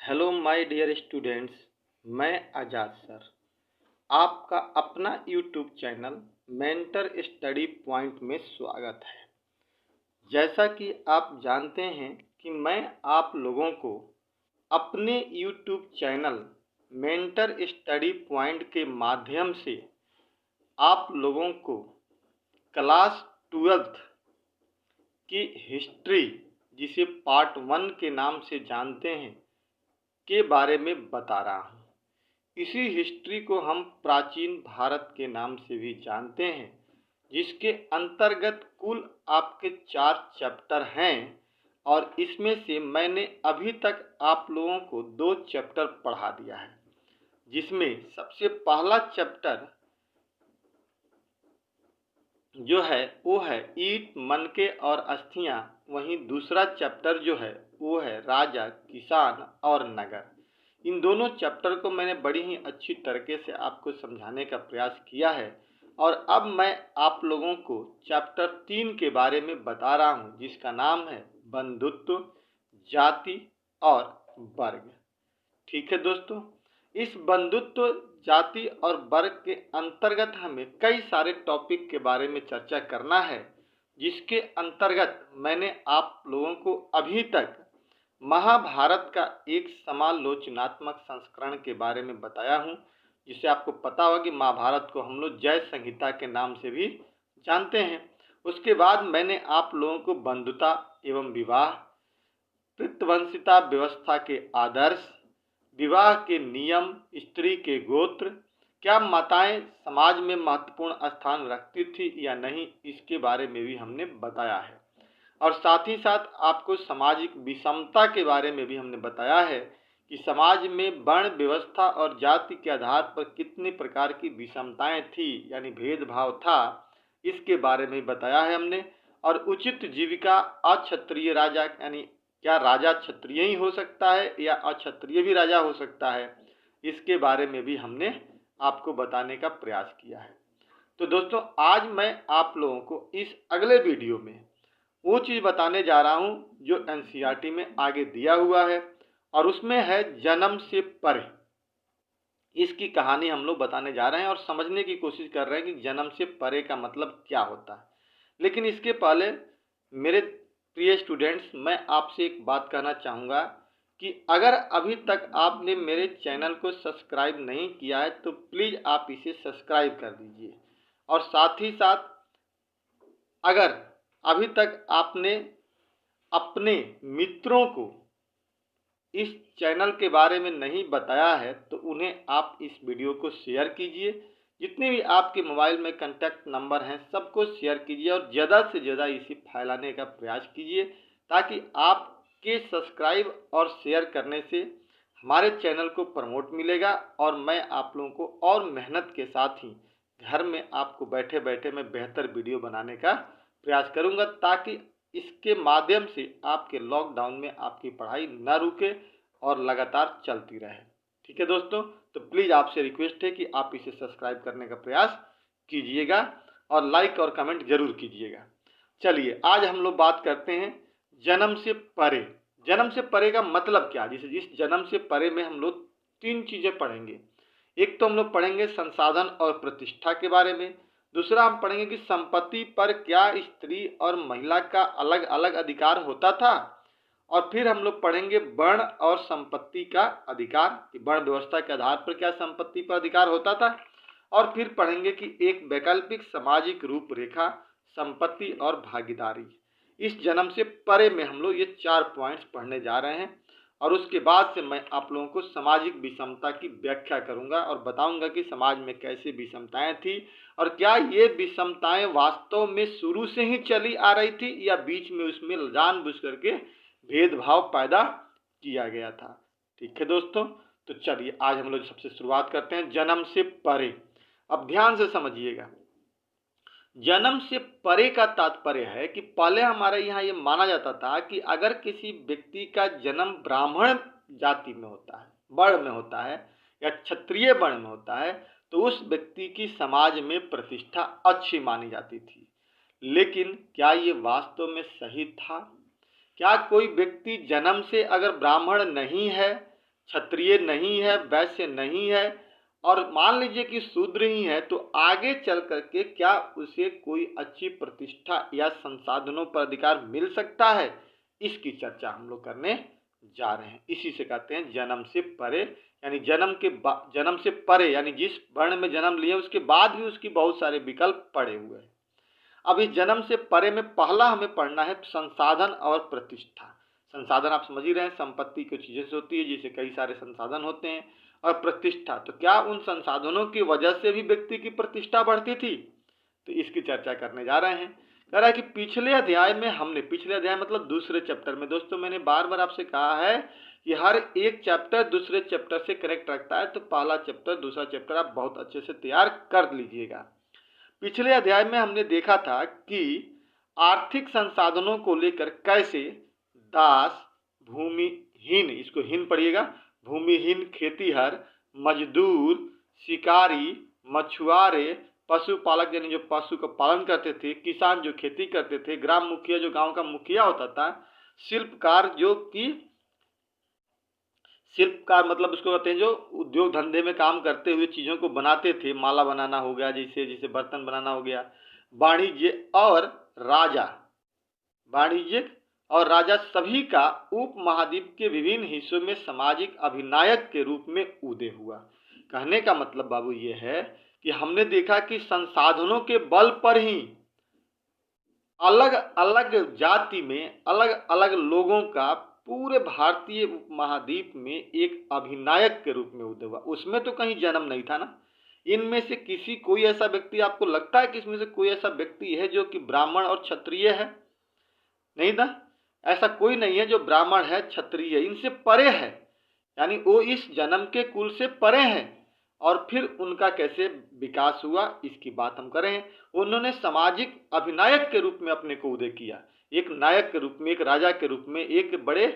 Hello my dear students. मैं आज़ाद sir आपका अपना YouTube channel mentor study point में स्वागत है। जैसा कि आप जानते हैं कि मैं आप लोगों को अपने YouTube channel mentor study point के माध्यम से आप लोगों को क्लास 12th की हिस्ट्री, जिसे पार्ट 1 के नाम से जानते हैं, के बारे में बता रहा हूँ। इसी हिस्ट्री को हम प्राचीन भारत के नाम से भी जानते हैं, जिसके अंतर्गत कुल आपके 4 चैप्टर हैं और इसमें से मैंने अभी तक आप लोगों को 2 चैप्टर पढ़ा दिया है, जिसमें सबसे पहला चैप्टर जो है वो है ईंट, मनके और अस्थियां। वहीं दूसरा चैप्टर जो है वो है राजा, किसान और नगर। इन दोनों चैप्टर को मैंने बड़ी ही अच्छी तरीके से आपको समझाने का प्रयास किया है और अब मैं आप लोगों को चैप्टर 3 के बारे में बता रहा हूं, जिसका नाम है बंधुत्व, जाति और वर्ग। ठीक है दोस्तों, इस बंधुत्व, जाति और वर्ग के अंतर्गत हमें कई सारे टॉपिक के बारे में चर्चा करना है, जिसके अंतर्गत मैंने आप लोगों को अभी तक महाभारत का एक समालोचनात्मक संस्करण के बारे में बताया हूं, जिसे आपको पता होगा कि महाभारत को हम लोग जय संहिता के नाम से भी जानते हैं। उसके बाद मैंने आप लोगों को बंधुता एवं विवाह, पितृवंशिता व्यवस्था के आदर्श, विवाह के नियम, स्त्री के गोत्र, क्या माताएं समाज में महत्वपूर्ण स्थान रखती थी या नहीं, इसके बारे में भी हमने बताया है। और साथ ही साथ आपको सामाजिक विषमता के बारे में भी हमने बताया है कि समाज में वर्ण व्यवस्था और जाति के आधार पर कितने प्रकार की विषमताएं थी, यानी भेदभाव था, इसके बारे में बताया है हमने। और उचित जीविका, अक्षत्रिय राजा, यानी क्या राजा क्षत्रिय ही हो सकता है या अक्षत्रिय भी राजा हो सकता है, इसके बारे में भी हमने आपको बताने का प्रयास किया है। तो दोस्तों, आज मैं आप लोगों को इस अगले वीडियो में वो चीज़ बताने जा रहा हूँ जो एनसीईआरटी में आगे दिया हुआ है और उसमें है जन्म से परे। इसकी कहानी हम लोग बताने जा रहे हैं और समझने की कोशिश कर रहे हैं कि जन्म से परे का मतलब क्या होता है। लेकिन इसके पहले मेरे प्रिय स्टूडेंट्स, मैं आपसे एक बात कहना चाहूँगा कि अगर अभी तक आपने मेरे चैनल को सब्सक्राइब नहीं किया है तो प्लीज़ आप इसे सब्सक्राइब कर दीजिए। और साथ ही साथ अगर अभी तक आपने अपने मित्रों को इस चैनल के बारे में नहीं बताया है तो उन्हें आप इस वीडियो को शेयर कीजिए। जितने भी आपके मोबाइल में कॉन्टैक्ट नंबर हैं सबको शेयर कीजिए और ज़्यादा से ज़्यादा इसे फैलाने का प्रयास कीजिए, ताकि आपके सब्सक्राइब और शेयर करने से हमारे चैनल को प्रमोट मिलेगा और मैं आप लोगों को और मेहनत के साथ ही घर में आपको बैठे बैठे मैं बेहतर वीडियो बनाने का प्रयास करूंगा, ताकि इसके माध्यम से आपके लॉकडाउन में आपकी पढ़ाई न रुके और लगातार चलती रहे। ठीक है दोस्तों, तो प्लीज़ आपसे रिक्वेस्ट है कि आप इसे सब्सक्राइब करने का प्रयास कीजिएगा और लाइक और कमेंट जरूर कीजिएगा। चलिए, आज हम लोग बात करते हैं जन्म से परे। जन्म से परे का मतलब क्या, जिसे जिस जन्म से परे में हम लोग 3 चीज़ें पढ़ेंगे। एक तो हम लोग पढ़ेंगे संसाधन और प्रतिष्ठा के बारे में, दूसरा हम पढ़ेंगे कि संपत्ति पर क्या स्त्री और महिला का अलग अलग अधिकार होता था, और फिर हम लोग पढ़ेंगे वर्ण और संपत्ति का अधिकार, कि वर्ण व्यवस्था के आधार पर क्या संपत्ति पर अधिकार होता था, और फिर पढ़ेंगे कि एक वैकल्पिक सामाजिक रूपरेखा, संपत्ति और भागीदारी। इस जन्म से परे में हम लोग ये 4 पॉइंट्स पढ़ने जा रहे हैं और उसके बाद से मैं आप लोगों को सामाजिक विषमता की व्याख्या करूंगा और बताऊंगा कि समाज में कैसे विषमताएं थी और क्या ये विषमताएं वास्तव में शुरू से ही चली आ रही थी या बीच में उसमें जानबूझ करके भेदभाव पैदा किया गया था। ठीक है दोस्तों, तो चलिए आज हम लोग सबसे शुरुआत करते हैं जन्म से परे। अब ध्यान से समझिएगा, जन्म से परे का तात्पर्य है कि पहले हमारे यहाँ ये माना जाता था कि अगर किसी व्यक्ति का जन्म ब्राह्मण जाति में होता है, वर्ण में होता है या क्षत्रिय वर्ण में होता है, तो उस व्यक्ति की समाज में प्रतिष्ठा अच्छी मानी जाती थी। लेकिन क्या ये वास्तव में सही था? क्या कोई व्यक्ति जन्म से अगर ब्राह्मण नहीं है क्षत्रिय नहीं है, वैश्य नहीं है और मान लीजिए कि शूद्र ही है, तो आगे चल करके क्या उसे कोई अच्छी प्रतिष्ठा या संसाधनों पर अधिकार मिल सकता है, इसकी चर्चा हम लोग करने जा रहे हैं। इसी से कहते हैं जन्म से परे, यानी जन्म से परे, यानी जिस वर्ण में जन्म लिए उसके बाद भी उसकी बहुत सारे विकल्प पड़े हुए हैं। अब इस जन्म से परे में पहला हमें पढ़ना है संसाधन और प्रतिष्ठा। संसाधन आप समझ ही रहे हैं, संपत्ति की चीजें से होती है जिसे कई सारे संसाधन होते हैं। और प्रतिष्ठा, तो क्या उन संसाधनों की वजह से भी व्यक्ति की प्रतिष्ठा बढ़ती थी, तो इसकी चर्चा करने जा रहे हैं। कह रहा है कि पिछले अध्याय मतलब दूसरे चैप्टर में, दोस्तों मैंने बार बार आपसे कहा है कि हर एक चैप्टर दूसरे चैप्टर से कनेक्ट रखता है, तो पहला चैप्टर दूसरा चैप्टर आप बहुत अच्छे से तैयार कर लीजिएगा। पिछले अध्याय में हमने देखा था कि आर्थिक संसाधनों को लेकर कैसे दास, भूमिहीन, इसको हीन पढ़िएगा, भूमिहीन खेतीहर, मजदूर, शिकारी, मछुआरे, पशुपालक यानी जो पशु का पालन करते थे, किसान जो खेती करते थे, ग्राम मुखिया जो गांव का मुखिया होता था, शिल्पकार मतलब उसको कहते हैं जो उद्योग धंधे में काम करते हुए चीज़ों को बनाते थे, माला बनाना हो गया, जैसे बर्तन बनाना हो गया, वाणिज्य और राजा सभी का उपमहाद्वीप के विभिन्न हिस्सों में सामाजिक अभिनायक के रूप में उदय हुआ। कहने का मतलब बाबू ये है कि हमने देखा कि संसाधनों के बल पर ही अलग अलग जाति में अलग अलग लोगों का पूरे भारतीय उपमहाद्वीप में एक अभिनायक के रूप में उदय हुआ। उसमें तो कहीं जन्म नहीं था ना। इनमें से कोई ऐसा व्यक्ति आपको लगता है कि इसमें से कोई ऐसा व्यक्ति है जो कि ब्राह्मण और क्षत्रिय है? नहीं ना, ऐसा कोई नहीं है जो ब्राह्मण है, क्षत्रिय, इनसे परे है, यानी वो इस जन्म के कुल से परे हैं। और फिर उनका कैसे विकास हुआ इसकी बात हम करें। उन्होंने सामाजिक अभिनायक के रूप में अपने को उदय किया, एक नायक के रूप में, एक राजा के रूप में, एक बड़े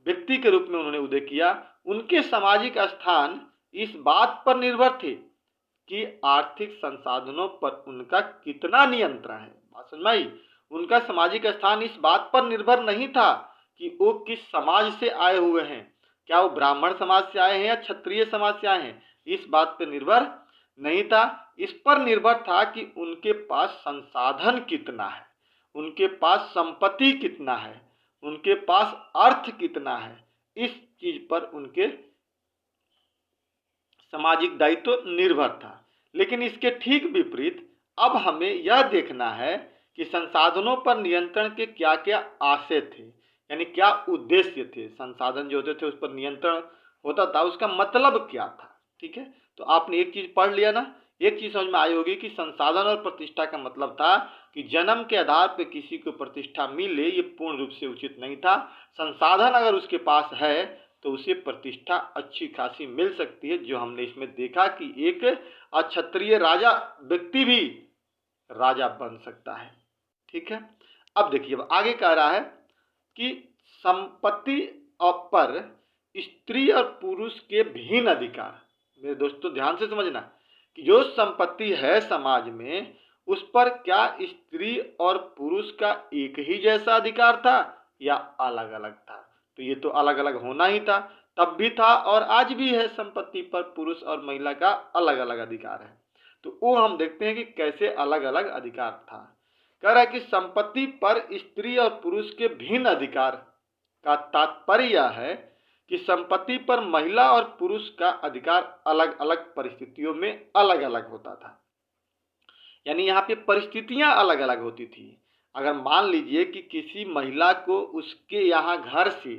व्यक्ति के रूप में उन्होंने उदय किया। उनके सामाजिक स्थान इस बात पर निर्भर थे कि आर्थिक संसाधनों पर उनका कितना नियंत्रण है। बात समझ में आई? उनका सामाजिक स्थान इस बात पर निर्भर नहीं था कि वो किस समाज से आए हुए हैं, क्या वो ब्राह्मण समाज से आए हैं या क्षत्रिय समाज से आए हैं, इस बात पर निर्भर नहीं था। इस पर निर्भर था कि उनके पास संसाधन कितना है, उनके पास संपत्ति कितना है, उनके पास अर्थ कितना है, इस चीज पर उनके सामाजिक दायित्व निर्भर था। लेकिन इसके ठीक विपरीत अब हमें यह देखना है कि संसाधनों पर नियंत्रण के क्या क्या आशय थे, यानी क्या उद्देश्य थे। संसाधन जो होते थे उस पर नियंत्रण होता था, उसका मतलब क्या था। ठीक है, तो आपने एक चीज पढ़ लिया ना, एक चीज समझ में आई होगी कि संसाधन और प्रतिष्ठा का मतलब था कि जन्म के आधार पर किसी को प्रतिष्ठा मिले, ये पूर्ण रूप से उचित नहीं था। संसाधन अगर उसके पास है तो उसे प्रतिष्ठा अच्छी खासी मिल सकती है, जो हमने इसमें देखा कि एक अक्षत्रिय राजा व्यक्ति भी राजा बन सकता है। ठीक है, अब देखिए अब आगे कह रहा है कि संपत्ति पर स्त्री और पुरुष के भिन्न अधिकार। मेरे दोस्तों ध्यान से समझना कि जो संपत्ति है समाज में, उस पर क्या स्त्री और पुरुष का एक ही जैसा अधिकार था या अलग अलग था? तो ये तो अलग अलग होना ही था, तब भी था और आज भी है। संपत्ति पर पुरुष और महिला का अलग अलग अधिकार है। तो वो हम देखते हैं कि कैसे अलग अलग अधिकार था। कह रहा है कि संपत्ति पर स्त्री और पुरुष के भिन्न अधिकार का तात्पर्य यह है कि संपत्ति पर महिला और पुरुष का अधिकार अलग अलग परिस्थितियों में अलग अलग होता था, यानी यहाँ पे परिस्थितियां अलग अलग होती थी। अगर मान लीजिए कि किसी महिला को उसके यहाँ घर से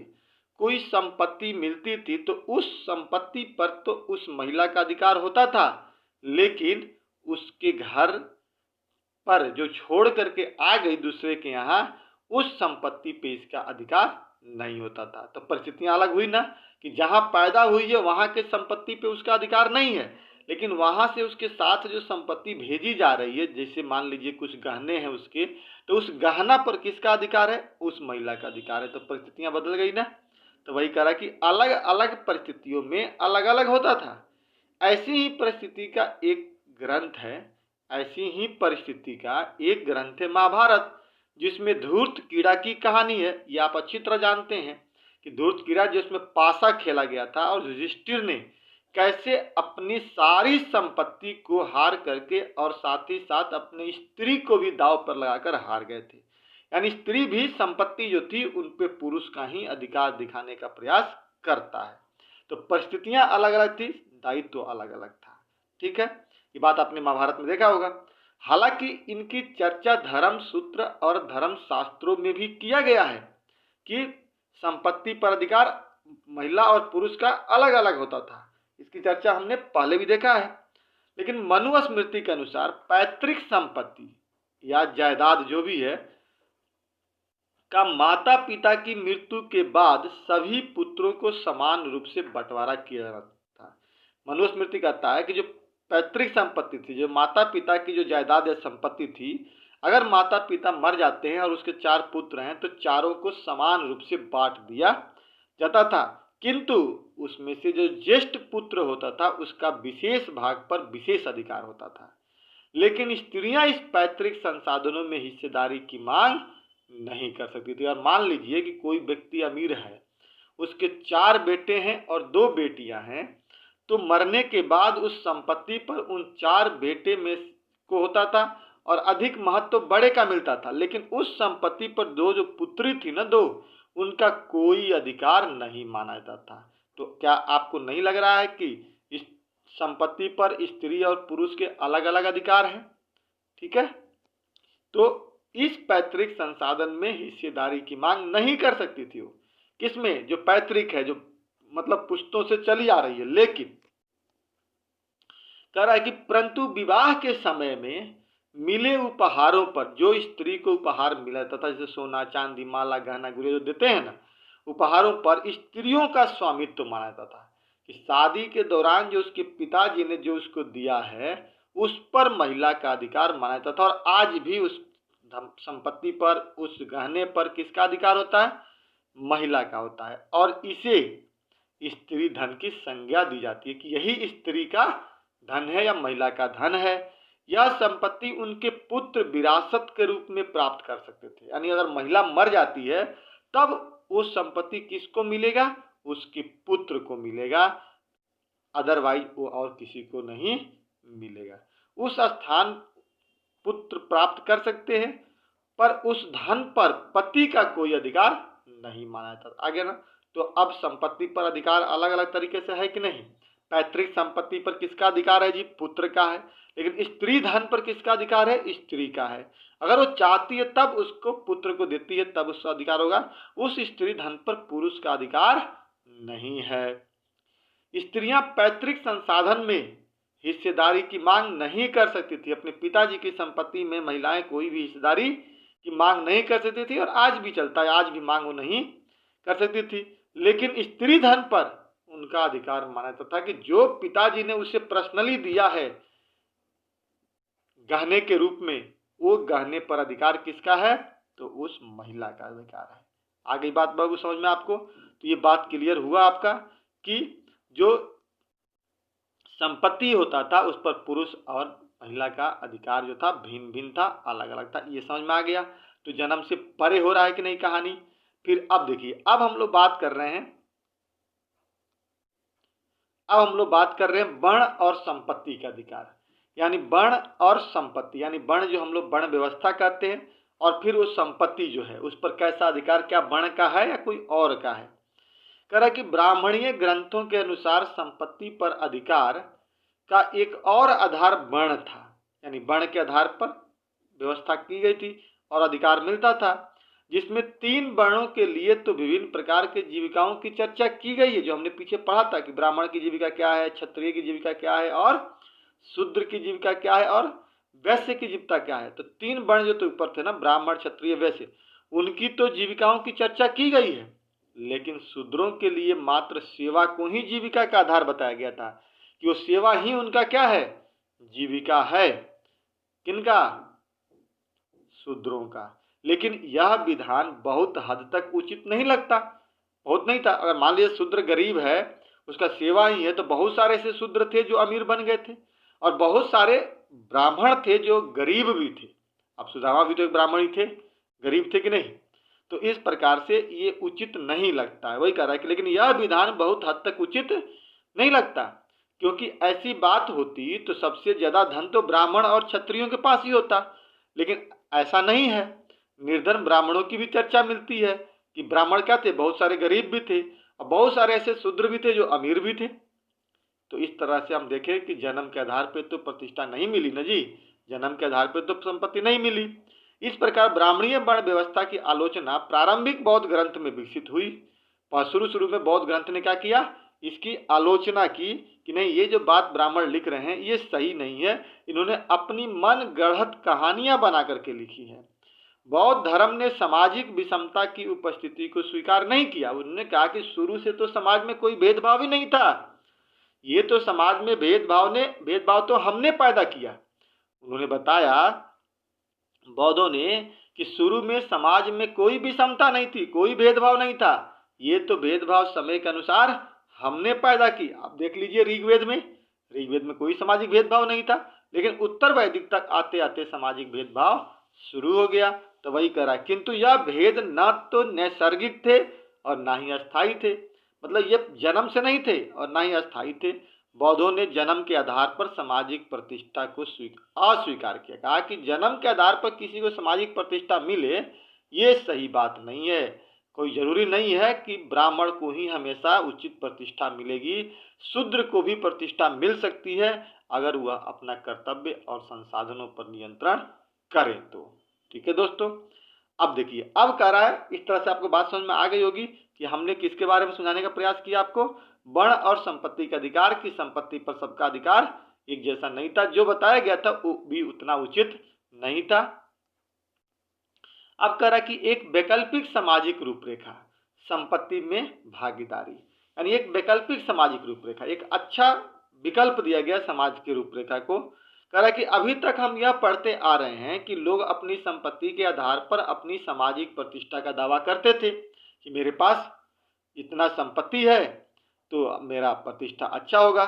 कोई संपत्ति मिलती थी, तो उस संपत्ति पर तो उस महिला का अधिकार होता था, लेकिन उसके घर पर जो छोड़ करके आ गई दूसरे के यहाँ, उस संपत्ति पे इसका अधिकार नहीं होता था। तो परिस्थितियां अलग हुई ना, कि जहाँ पैदा हुई है वहाँ के संपत्ति पे उसका अधिकार नहीं है, लेकिन वहाँ से उसके साथ जो संपत्ति भेजी जा रही है, जैसे मान लीजिए कुछ गहने हैं उसके, तो उस गहना पर किसका अधिकार है? उस महिला का अधिकार है। तो परिस्थितियां बदल गई ना। तो वही कह रहा कि अलग अलग परिस्थितियों में अलग अलग होता था। ऐसी ही परिस्थिति का एक ग्रंथ है, ऐसी ही परिस्थिति का एक ग्रंथ है महाभारत, जिसमें धूर्त कीड़ा की कहानी है। ये आप अच्छी तरह जानते हैं कि धूर्त क्रीड़ा जिसमें पासा खेला गया था और युधिष्ठिर ने कैसे अपनी सारी संपत्ति को हार करके और साथ ही साथ अपनी स्त्री को भी दांव पर लगाकर हार गए थे। यानी स्त्री भी संपत्ति जो थी उन पे पुरुष का ही अधिकार दिखाने का प्रयास करता है। तो परिस्थितियां अलग अलग थी, दायित्व अलग अलग था। ठीक है, ये बात आपने महाभारत में देखा होगा। हालांकि इनकी चर्चा धर्म सूत्र और धर्म शास्त्रों में भी किया गया है कि संपत्ति पर अधिकार महिला और पुरुष का अलग अलग होता था। इसकी चर्चा हमने पहले भी देखा है। लेकिन मनुस्मृति के अनुसार पैतृक संपत्ति या जायदाद जो भी है का माता पिता की मृत्यु के बाद सभी पुत्रों को समान रूप से बंटवारा किया जाता था। मनुस्मृति कहता है कि जो पैतृक संपत्ति थी, जो माता पिता की जो जायदाद या संपत्ति थी, अगर माता पिता मर जाते हैं और उसके 4 पुत्र हैं तो चारों को समान रूप से बांट दिया जाता था। किंतु उसमें से जो ज्येष्ठ पुत्र होता था उसका विशेष भाग पर विशेष अधिकार होता था। लेकिन स्त्रियां इस पैतृक संसाधनों में हिस्सेदारी की मांग नहीं कर सकती थी। और मान लीजिए कि कोई व्यक्ति अमीर है, उसके 4 बेटे हैं और 2 बेटियां हैं, तो मरने के बाद उस संपत्ति पर उन 4 बेटे में को होता था और अधिक महत्व तो बड़े का मिलता था। लेकिन उस संपत्ति पर 2 जो पुत्री थी ना, 2, उनका कोई अधिकार नहीं माना जाता था। तो क्या आपको नहीं लग रहा है कि इस संपत्ति पर स्त्री और पुरुष के अलग अलग अधिकार हैं? ठीक है, तो इस पैतृक संसाधन में हिस्सेदारी की मांग नहीं कर सकती थी वो। किसमें? जो पैतृक है, जो मतलब पुश्तों से चली आ रही है। लेकिन कह रहा है कि परंतु विवाह के समय में मिले उपहारों पर, जो स्त्री को उपहार मिला था, जैसे सोना चांदी माला गहना गुड़िया जो देते हैं ना, उपहारों पर स्त्रियों का स्वामित्व माना जाता था। कि शादी के दौरान जो उसके पिताजी ने जो उसको दिया है उस पर महिला का अधिकार माना जाता था। और आज भी उस संपत्ति पर, उस गहने पर किसका अधिकार होता है? महिला का होता है। और इसे स्त्री धन की संज्ञा दी जाती है कि यही स्त्री का धन है या महिला का धन है। यह संपत्ति उनके पुत्र विरासत के रूप में प्राप्त कर सकते थे। यानी अगर महिला मर जाती है तब वो संपत्ति किसको मिलेगा? उसके पुत्र को मिलेगा, अदरवाइज वो और किसी को नहीं मिलेगा। उस स्थान पुत्र प्राप्त कर सकते हैं पर उस धन पर पति का कोई अधिकार नहीं माना जाता। आगे ना, तो अब संपत्ति पर अधिकार अलग अलग तरीके से है कि नहीं? पैतृक संपत्ति पर किसका अधिकार है जी? पुत्र का है। लेकिन स्त्री धन पर किसका अधिकार है? स्त्री का है। अगर वो चाहती है तब उसको पुत्र को देती है, तब उसका अधिकार होगा। उस स्त्री धन पर पुरुष का अधिकार नहीं है। स्त्रियां पैतृक संसाधन में हिस्सेदारी की मांग नहीं कर सकती थी। अपने पिताजी की संपत्ति में महिलाएं कोई भी हिस्सेदारी की मांग नहीं कर सकती थी और आज भी चलता है, आज भी मांग वो नहीं कर सकती थी। लेकिन स्त्री धन पर उनका अधिकार माना जाता था कि जो पिताजी ने उसे पर्सनली दिया है गहने के रूप में, वो गहने पर अधिकार किसका है? तो उस महिला का अधिकार है। आगे बात बाबू समझ में आपको? तो ये बात क्लियर हुआ आपका कि जो संपत्ति होता था उस पर पुरुष और महिला का अधिकार जो था भिन्न भिन्न था, अलग अलग था। ये समझ में आ गया? तो जन्म से परे हो रहा है कि नहीं कहानी? फिर अब देखिए, अब हम लोग बात कर रहे हैं वर्ण और संपत्ति का अधिकार। यानी वर्ण और संपत्ति, यानी वर्ण जो हम लोग वर्ण व्यवस्था कहते हैं, और फिर वो संपत्ति जो है उस पर कैसा अधिकार, क्या वर्ण का है या कोई और का है। कह रहा कि ब्राह्मणीय ग्रंथों के अनुसार संपत्ति पर अधिकार का एक और आधार वर्ण था। यानी वर्ण के आधार पर व्यवस्था की गई थी और अधिकार मिलता था, जिसमें 3 वर्णों के लिए तो विभिन्न प्रकार के जीविकाओं की चर्चा की गई है, जो हमने पीछे पढ़ा था कि ब्राह्मण की जीविका क्या है, क्षत्रिय की जीविका क्या है और शूद्र की जीविका क्या है और वैश्य की जीविका क्या है। तो 3 वर्ण जो तो ऊपर थे ना, ब्राह्मण क्षत्रिय वैश्य, उनकी तो जीविकाओं की चर्चा की गई है। लेकिन शूद्रों के लिए मात्र सेवा को ही जीविका का आधार बताया गया था कि वो सेवा ही उनका क्या है? जीविका है। किनका? शूद्रों का। लेकिन यह विधान बहुत हद तक उचित नहीं लगता, बहुत नहीं था। अगर मान लीजिए शूद्र गरीब है, उसका सेवा ही है, तो बहुत सारे ऐसे शूद्र थे जो अमीर बन गए थे और बहुत सारे ब्राह्मण थे जो गरीब भी थे। अब सुदामा भी तो एक ब्राह्मण ही थे, गरीब थे कि नहीं? तो इस प्रकार से ये उचित नहीं लगता है। वही कह रहा है कि लेकिन यह विधान बहुत हद तक उचित नहीं लगता, क्योंकि ऐसी बात होती तो सबसे ज्यादा धन तो ब्राह्मण और क्षत्रियों के पास ही होता, लेकिन ऐसा नहीं है। निर्धन ब्राह्मणों की भी चर्चा मिलती है कि ब्राह्मण क्या थे, बहुत सारे गरीब भी थे और बहुत सारे ऐसे शूद्र भी थे जो अमीर भी थे। तो इस तरह से हम देखें कि जन्म के आधार पर तो प्रतिष्ठा नहीं मिली ना जी, जन्म के आधार पर तो संपत्ति नहीं मिली। इस प्रकार ब्राह्मणीय वर्ण व्यवस्था की आलोचना प्रारंभिक बौद्ध ग्रंथ में विकसित हुई। शुरू में बौद्ध ग्रंथ ने क्या किया, इसकी आलोचना की कि नहीं, ये जो बात ब्राह्मण लिख रहे हैं ये सही नहीं है, इन्होंने अपनी मन गढ़ंत कहानियां बना करके लिखी है। बौद्ध धर्म ने सामाजिक विषमता की उपस्थिति को स्वीकार नहीं किया। उन्होंने कहा कि शुरू से तो समाज में कोई भेदभाव ही नहीं था, ये तो समाज में भेदभाव तो हमने पैदा किया। उन्होंने बताया बौद्धों ने कि शुरू में समाज में कोई विषमता नहीं थी, कोई भेदभाव नहीं था, ये तो भेदभाव समय के अनुसार हमने पैदा की। आप देख लीजिए ऋग्वेद में कोई सामाजिक भेदभाव नहीं था, लेकिन उत्तर वैदिक तक आते आते सामाजिक भेदभाव शुरू हो गया। तो वही करा, किंतु यह भेद न तो नैसर्गिक थे और न ही अस्थायी थे, मतलब ये जन्म से नहीं थे और न ही अस्थायी थे। बौद्धों ने जन्म के आधार पर सामाजिक प्रतिष्ठा को अस्वीकार किया, कहा कि जन्म के आधार पर किसी को सामाजिक प्रतिष्ठा मिले ये सही बात नहीं है। कोई जरूरी नहीं है कि ब्राह्मण को ही हमेशा उचित प्रतिष्ठा मिलेगी, शूद्र को भी प्रतिष्ठा मिल सकती है अगर वह अपना कर्तव्य और संसाधनों पर नियंत्रण करे तो। ठीक है दोस्तों, अब देखिए, अब कह रहा है, इस तरह से आपको बात समझ में आ गई होगी कि हमने किसके बारे में समझाने का प्रयास किया आपको, वर्ण और संपत्ति का अधिकार की संपत्ति पर सबका अधिकार एक जैसा नहीं था, जो बताया गया था वो भी उतना उचित नहीं था। अब कह रहा कि एक वैकल्पिक सामाजिक रूपरेखा संपत्ति में भागीदारी, यानी एक वैकल्पिक सामाजिक रूपरेखा, एक अच्छा विकल्प दिया गया समाज की रूपरेखा को। कह रहा कि अभी तक हम यह पढ़ते आ रहे हैं कि लोग अपनी संपत्ति के आधार पर अपनी सामाजिक प्रतिष्ठा का दावा करते थे कि मेरे पास इतना संपत्ति है तो मेरा प्रतिष्ठा अच्छा होगा,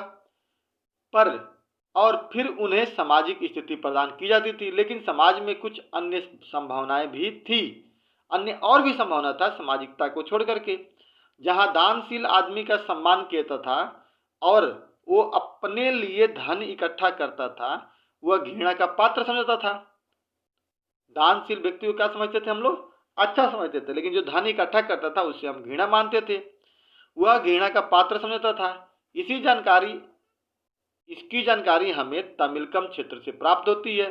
पर और फिर उन्हें सामाजिक स्थिति प्रदान की जाती थी। लेकिन समाज में कुछ अन्य संभावनाएं भी थी, अन्य और भी संभावना था सामाजिकता को छोड़ करके। जहां दानशील आदमी का सम्मान किया था और वो अपने लिए धन इकट्ठा करता था, वह घृणा का पात्र समझता था। दानशील व्यक्ति को क्या समझते थे हम लोग, अच्छा समझते थे, लेकिन जो धन इकट्ठा करता था उसे हम घृणा मानते थे, वह घृणा का पात्र समझता था। इसकी जानकारी हमें तमिलकम क्षेत्र से प्राप्त होती है,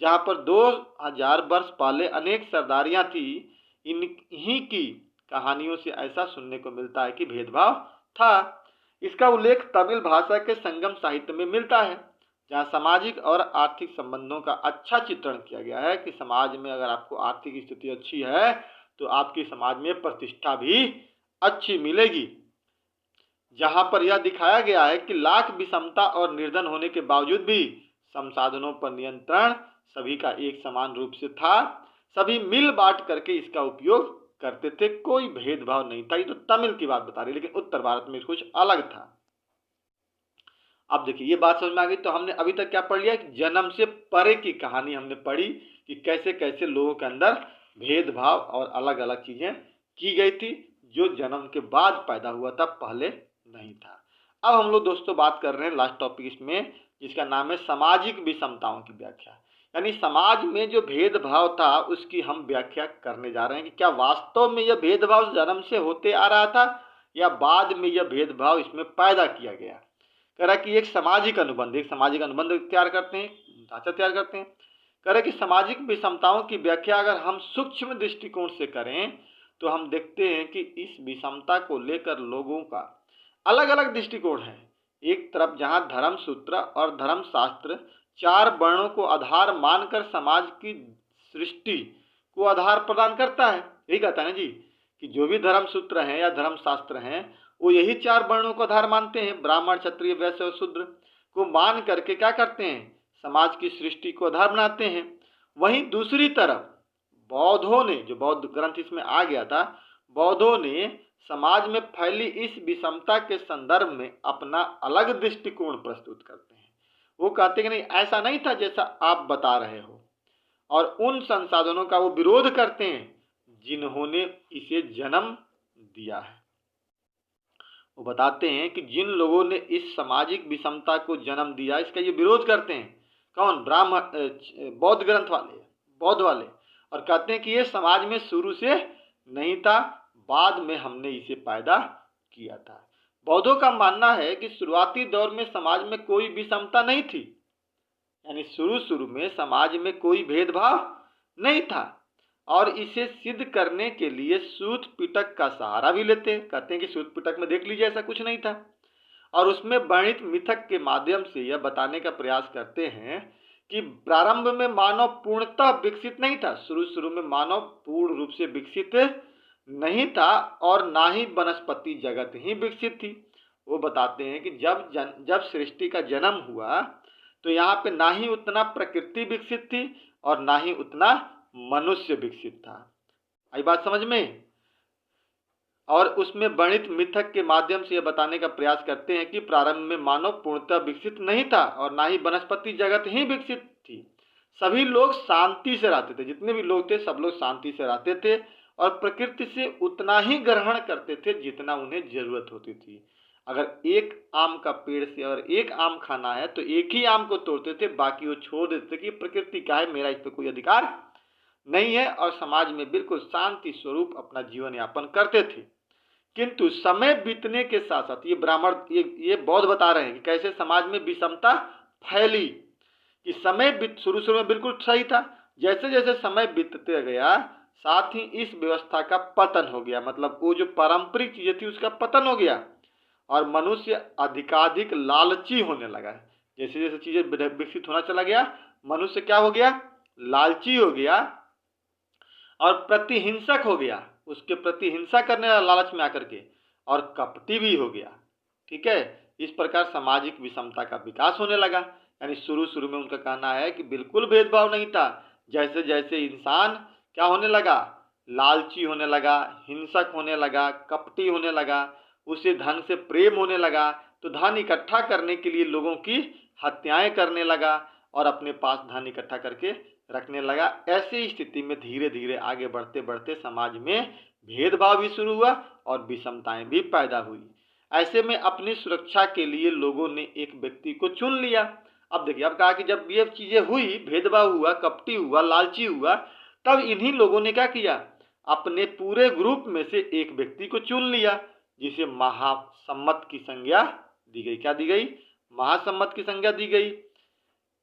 जहां पर 2000 वर्ष पहले अनेक सरदारियां थी। इन्हीं की कहानियों से ऐसा सुनने को मिलता है कि भेदभाव था। इसका उल्लेख तमिल भाषा के संगम साहित्य में मिलता है, जहां सामाजिक और आर्थिक संबंधों का अच्छा चित्रण किया गया है कि समाज में अगर आपको आर्थिक स्थिति अच्छी है तो आपकी समाज में प्रतिष्ठा भी अच्छी मिलेगी। जहां पर यह दिखाया गया है कि लाख विषमता और निर्धन होने के बावजूद भी संसाधनों पर नियंत्रण सभी का एक समान रूप से था, सभी मिल बांट करके इसका उपयोग करते थे, कोई भेदभाव नहीं था। ये तो तमिल की बात बता रही, लेकिन उत्तर भारत में कुछ अलग था। अब देखिए, ये बात समझ में आ गई। तो हमने अभी तक क्या पढ़ लिया, जन्म से परे की कहानी हमने पढ़ी कि कैसे कैसे लोगों के अंदर भेदभाव और अलग अलग चीजें की गई थी जो जन्म के बाद पैदा हुआ था, पहले नहीं था। अब हम लोग दोस्तों बात कर रहे हैं लास्ट टॉपिक इसमें, जिसका नाम है सामाजिक विषमताओं की व्याख्या, यानी समाज में जो भेदभाव था उसकी हम व्याख्या करने जा रहे हैं कि क्या वास्तव में यह भेदभाव जन्म से होते आ रहा था या बाद में यह भेदभाव इसमें पैदा किया गया। कह रहा कि एक सामाजिक अनुबंध तैयार करते हैं, ढांचा तैयार करते हैं। कह रहे कि सामाजिक विषमताओं की व्याख्या अगर हम सूक्ष्म दृष्टिकोण से करें तो हम देखते हैं कि इस विषमता को लेकर लोगों का अलग अलग दृष्टिकोण है। एक तरफ जहां धर्म सूत्र और धर्म शास्त्र चार वर्णों को आधार मानकर समाज की सृष्टि को आधार प्रदान करता है, यही कहता है ना जी कि जो भी धर्म सूत्र हैं या धर्म शास्त्र हैं वो यही चार वर्णों को आधार मानते हैं, ब्राह्मण क्षत्रिय वैश्य और शूद्र को मान करके क्या करते हैं, समाज की सृष्टि को आधार बनाते हैं। वहीं दूसरी तरफ बौद्धों ने, जो बौद्ध ग्रंथ इसमें आ गया था, बौद्धों ने समाज में फैली इस विषमता के संदर्भ में अपना अलग दृष्टिकोण प्रस्तुत करते हैं। वो कहते हैं कि नहीं, ऐसा नहीं था जैसा आप बता रहे हो, और उन संसाधनों का वो विरोध करते हैं जिन्होंने इसे जन्म दिया है। वो बताते हैं कि जिन लोगों ने इस सामाजिक विषमता को जन्म दिया, इसका ये विरोध करते हैं। कौन? बौद्ध ग्रंथ वाले, बौद्ध वाले। और कहते हैं कि ये समाज में शुरू से नहीं था, बाद में हमने इसे पैदा किया था। बौद्धों का मानना है कि शुरुआती दौर में समाज में कोई विषमता नहीं थी, यानी शुरू में समाज में कोई भेदभाव नहीं था। और इसे सिद्ध करने के लिए सूत पिटक का सहारा भी लेते हैं। कहते हैं कि सूत पिटक में देख लीजिए ऐसा कुछ नहीं था, और उसमें वर्णित मिथक के माध्यम से यह बताने का प्रयास करते हैं कि प्रारंभ में मानव पूर्णतः विकसित नहीं था। शुरू में मानव पूर्ण रूप से विकसित नहीं था और ना ही वनस्पति जगत ही विकसित थी। वो बताते हैं कि जब सृष्टि का जन्म हुआ तो यहाँ पे ना ही उतना प्रकृति विकसित थी और ना ही उतना मनुष्य विकसित था। आई बात समझ में? और उसमें वर्णित मिथक के माध्यम से यह बताने का प्रयास करते हैं कि प्रारंभ में मानव पूर्णतः विकसित नहीं था और ना ही वनस्पति जगत ही विकसित थी। सभी लोग शांति से रहते थे, जितने भी लोग थे सब लोग शांति से रहते थे और प्रकृति से उतना ही ग्रहण करते थे जितना उन्हें जरूरत होती थी। अगर एक आम का पेड़ से अगर एक आम खाना है तो एक ही आम को तोड़ते थे, बाकी वो छोड़ देते थे कि प्रकृति का है, मेरा इस पर कोई अधिकार नहीं है, और समाज में बिल्कुल शांति स्वरूप अपना जीवन यापन करते थे। किंतु समय बीतने के साथ साथ ये बौद्ध बता रहे हैं कि कैसे समाज में विषमता फैली। कि समय शुरू में बिल्कुल सही था, जैसे जैसे समय बीतते गया साथ ही इस व्यवस्था का पतन हो गया। मतलब वो जो पारंपरिक चीजें थी उसका पतन हो गया और मनुष्य अधिकाधिक लालची होने लगा। जैसे जैसे चीजें विकसित होना चला गया, मनुष्य क्या हो गया? लालची हो गया और प्रतिहिंसक हो गया, उसके प्रति हिंसा करने वाला लालच में आकर के, और कपटी भी हो गया। ठीक है, इस प्रकार सामाजिक विषमता का विकास होने लगा। यानी शुरू में उनका कहना है कि बिल्कुल भेदभाव नहीं था। जैसे जैसे इंसान क्या होने लगा? लालची होने लगा, हिंसक होने लगा, कपटी होने लगा, उसे धन से प्रेम होने लगा, तो धन इकट्ठा करने के लिए लोगों की हत्याएं करने लगा और अपने पास धन इकट्ठा करके रखने लगा। ऐसी स्थिति में धीरे धीरे आगे बढ़ते बढ़ते समाज में भेदभाव भी शुरू हुआ और विषमताएं भी पैदा हुई। ऐसे में अपनी सुरक्षा के लिए लोगों ने एक व्यक्ति को चुन लिया। अब देखिए, अब कहा कि जब ये चीजें हुई, भेदभाव हुआ, कपटी हुआ, लालची हुआ, तब इन्हीं लोगों ने क्या किया? अपने पूरे ग्रुप में से एक व्यक्ति को चुन लिया जिसे महासम्मत की संज्ञा दी गई। क्या दी गई? महासम्मत की संज्ञा दी गई,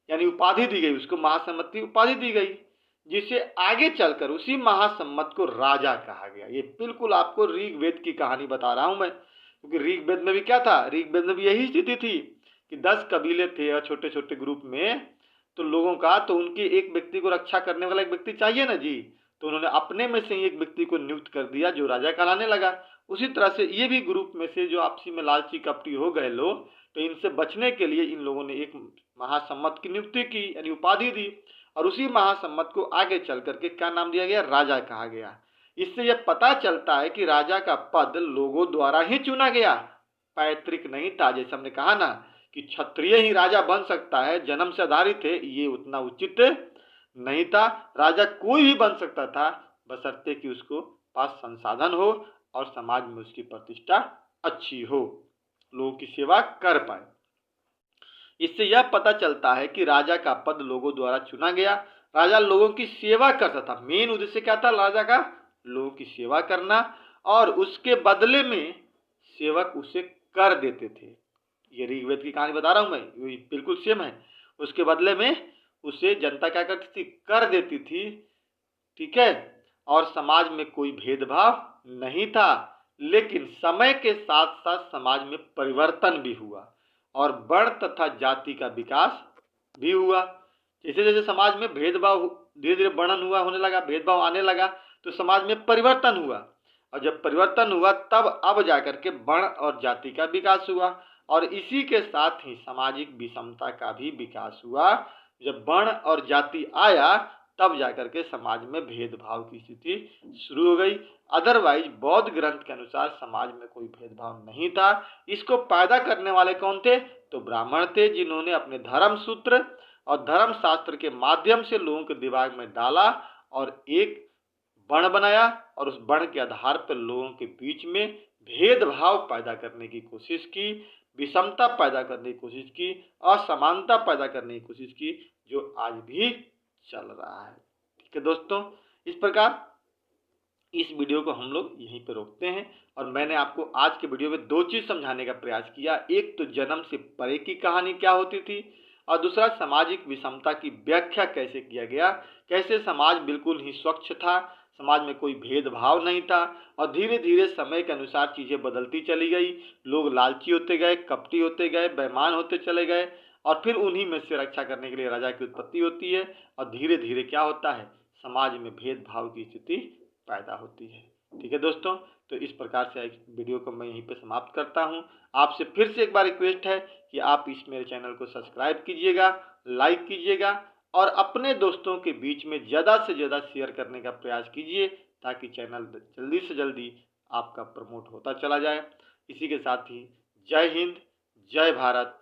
यानी उपाधि दी गई, उसको महासम्मत की उपाधि दी गई, जिसे आगे चलकर उसी महासम्मत को राजा कहा गया। ये बिल्कुल आपको ऋग्वेद की कहानी बता रहा हूं मैं, क्योंकि ऋग्वेद में भी क्या था? ऋग्वेद में भी यही स्थिति थी कि 10 कबीले थे और छोटे छोटे ग्रुप में तो लोगों का, तो उनके एक व्यक्ति को रक्षा करने वाला एक व्यक्ति चाहिए ना जी, तो उन्होंने अपने में से एक व्यक्ति को नियुक्त कर दिया जो राजा कहलाने लगा। उसी तरह से ये भी ग्रुप में से जो आपसी में लालची कपटी हो गए लोग, तो इनसे बचने के लिए इन लोगों ने एक महासम्मत की नियुक्ति की, यानी उपाधि दी, और उसी महासम्मत को आगे चल करके क्या नाम दिया गया? राजा कहा गया। इससे यह पता चलता है कि राजा का पद लोगों द्वारा ही चुना गया, पैतृक नहीं था। जैसे हमने कहा ना कि क्षत्रिय ही राजा बन सकता है, जन्म से आधारित है, ये उतना उचित नहीं था। राजा कोई भी बन सकता था, बशर्ते कि उसको पास संसाधन हो और समाज में उसकी प्रतिष्ठा अच्छी हो, लोगों की सेवा कर पाए। इससे यह पता चलता है कि राजा का पद लोगों द्वारा चुना गया। राजा लोगों की सेवा करता था। मेन उद्देश्य क्या था राजा का? लोगों की सेवा करना, और उसके बदले में सेवक उसे कर देते थे। ये ऋग्वेद की कहानी बता रहा हूं मैं, ये बिल्कुल सेम है। उसके बदले में उसे जनता क्या करती थी? कर देती थी। ठीक है, और समाज में कोई भेदभाव नहीं था। लेकिन समय के साथ साथ समाज में परिवर्तन भी हुआ और वर्ण तथा जाति का विकास भी हुआ। जैसे जैसे समाज में भेदभाव धीरे धीरे वर्णन हुआ, होने लगा, भेदभाव आने लगा, तो समाज में परिवर्तन हुआ, और जब परिवर्तन हुआ तब अब जाकर के वर्ण और जाति का विकास हुआ, और इसी के साथ ही सामाजिक विषमता का भी विकास हुआ। जब वर्ण और जाति आया तब जाकर के समाज में भेदभाव की स्थिति शुरू हो गई। अदरवाइज बौद्ध ग्रंथ के अनुसार समाज में कोई भेदभाव नहीं था। इसको पैदा करने वाले कौन थे? तो ब्राह्मण थे, जिन्होंने अपने धर्म सूत्र और धर्म शास्त्र के माध्यम से लोगों के दिमाग में डाला और एक वर्ण बनाया और उस वर्ण के आधार पर लोगों के बीच में भेदभाव पैदा करने की कोशिश की, विषमता पैदा करने की कोशिश की, असमानता पैदा करने की कोशिश की, जो आज भी चल रहा है। ठीक है दोस्तों, इस प्रकार इस वीडियो को हम लोग यहीं पे रोकते हैं और मैंने आपको आज के वीडियो में दो चीज़ समझाने का प्रयास किया। एक तो जन्म से परे की कहानी क्या होती थी और दूसरा सामाजिक विषमता की व्याख्या कैसे किया गया, कैसे समाज बिल्कुल ही स्वच्छ था, समाज में कोई भेदभाव नहीं था और धीरे धीरे समय के अनुसार चीज़ें बदलती चली गई। लोग लालची होते गए, कपटी होते गए, बेईमान होते चले गए और फिर उन्हीं में से रक्षा करने के लिए राजा की उत्पत्ति होती है और धीरे धीरे क्या होता है, समाज में भेदभाव की स्थिति पैदा होती है। ठीक है दोस्तों, तो इस प्रकार से इस वीडियो को मैं यहीं पे समाप्त करता हूँ। आपसे फिर से एक बार रिक्वेस्ट है कि आप इस मेरे चैनल को सब्सक्राइब कीजिएगा, लाइक कीजिएगा और अपने दोस्तों के बीच में ज़्यादा से ज़्यादा शेयर करने का प्रयास कीजिए ताकि चैनल जल्दी से जल्दी आपका प्रमोट होता चला जाए। इसी के साथ ही जय हिंद, जय भारत,